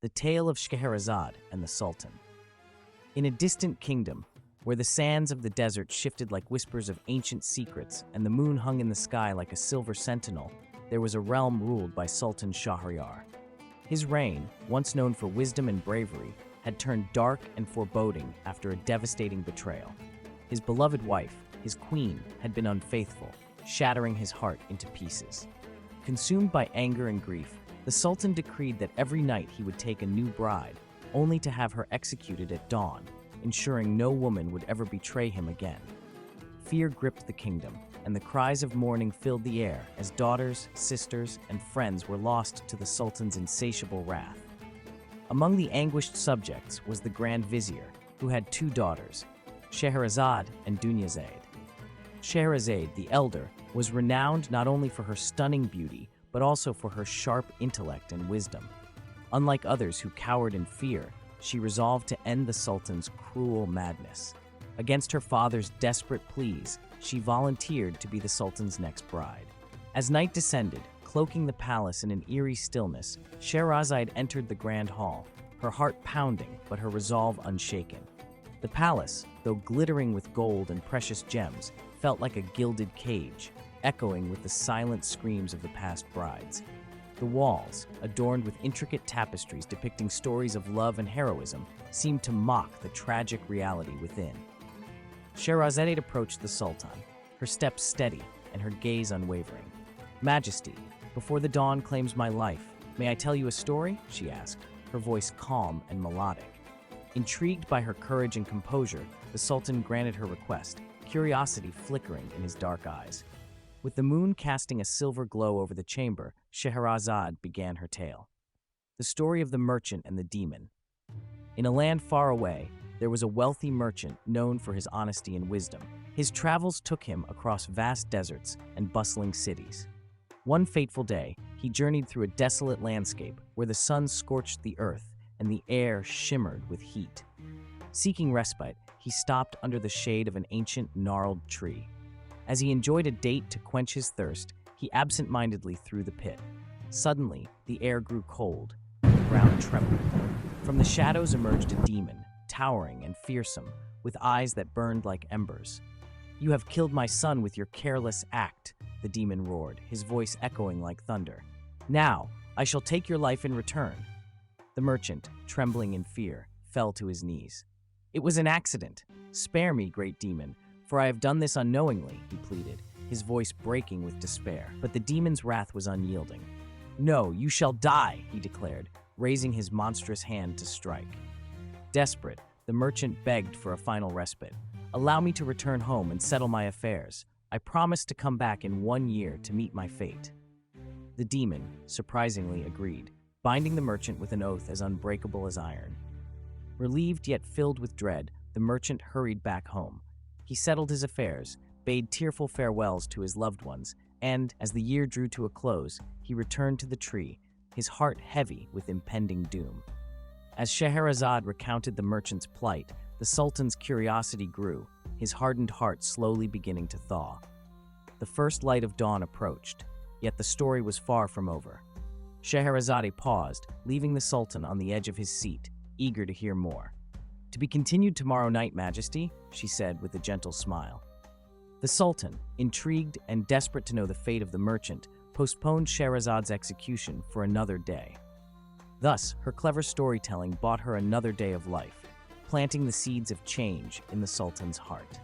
The Tale of Scheherazade and the Sultan. In a distant kingdom, where the sands of the desert shifted like whispers of ancient secrets and the moon hung in the sky like a silver sentinel, there was a realm ruled by Sultan Shahryar. His reign, once known for wisdom and bravery, had turned dark and foreboding after a devastating betrayal. His beloved wife, his queen, had been unfaithful, shattering his heart into pieces. Consumed by anger and grief, the Sultan decreed that every night he would take a new bride, only to have her executed at dawn, ensuring no woman would ever betray him again. Fear gripped the kingdom, and the cries of mourning filled the air as daughters, sisters, and friends were lost to the Sultan's insatiable wrath. Among the anguished subjects was the Grand Vizier, who had two daughters, Scheherazade and Dunyazaid. Scheherazade, the elder, was renowned not only for her stunning beauty, but also for her sharp intellect and wisdom. Unlike others who cowered in fear, she resolved to end the Sultan's cruel madness. Against her father's desperate pleas, she volunteered to be the Sultan's next bride. As night descended, cloaking the palace in an eerie stillness, Scheherazade entered the grand hall, her heart pounding but her resolve unshaken. The palace, though glittering with gold and precious gems, felt like a gilded cage, echoing with the silent screams of the past brides. The walls, adorned with intricate tapestries depicting stories of love and heroism, seemed to mock the tragic reality within. Scheherazade approached the Sultan, her steps steady and her gaze unwavering. "Majesty, before the dawn claims my life, may I tell you a story?" she asked, her voice calm and melodic. Intrigued by her courage and composure, the Sultan granted her request, curiosity flickering in his dark eyes. With the moon casting a silver glow over the chamber, Scheherazade began her tale. The story of the merchant and the demon. In a land far away, there was a wealthy merchant known for his honesty and wisdom. His travels took him across vast deserts and bustling cities. One fateful day, he journeyed through a desolate landscape where the sun scorched the earth and the air shimmered with heat. Seeking respite, he stopped under the shade of an ancient, gnarled tree. As he enjoyed a date to quench his thirst, he absent-mindedly threw the pit. Suddenly, the air grew cold, and the ground trembled. From the shadows emerged a demon, towering and fearsome, with eyes that burned like embers. "You have killed my son with your careless act," the demon roared, his voice echoing like thunder. "Now, I shall take your life in return." The merchant, trembling in fear, fell to his knees. "It was an accident. Spare me, great demon, for I have done this unknowingly," he pleaded, his voice breaking with despair. But the demon's wrath was unyielding. "No, you shall die," he declared, raising his monstrous hand to strike. Desperate, the merchant begged for a final respite. "Allow me to return home and settle my affairs. I promise to come back in 1 year to meet my fate." The demon, surprisingly, agreed, binding the merchant with an oath as unbreakable as iron. Relieved yet filled with dread, the merchant hurried back home. He settled his affairs, bade tearful farewells to his loved ones, and, as the year drew to a close, he returned to the tree, his heart heavy with impending doom. As Scheherazade recounted the merchant's plight, the Sultan's curiosity grew, his hardened heart slowly beginning to thaw. The first light of dawn approached, yet the story was far from over. Scheherazade paused, leaving the Sultan on the edge of his seat, eager to hear more. "To be continued tomorrow night, Majesty," she said with a gentle smile. The Sultan, intrigued and desperate to know the fate of the merchant, postponed Shehrazade's execution for another day. Thus, her clever storytelling bought her another day of life, planting the seeds of change in the Sultan's heart.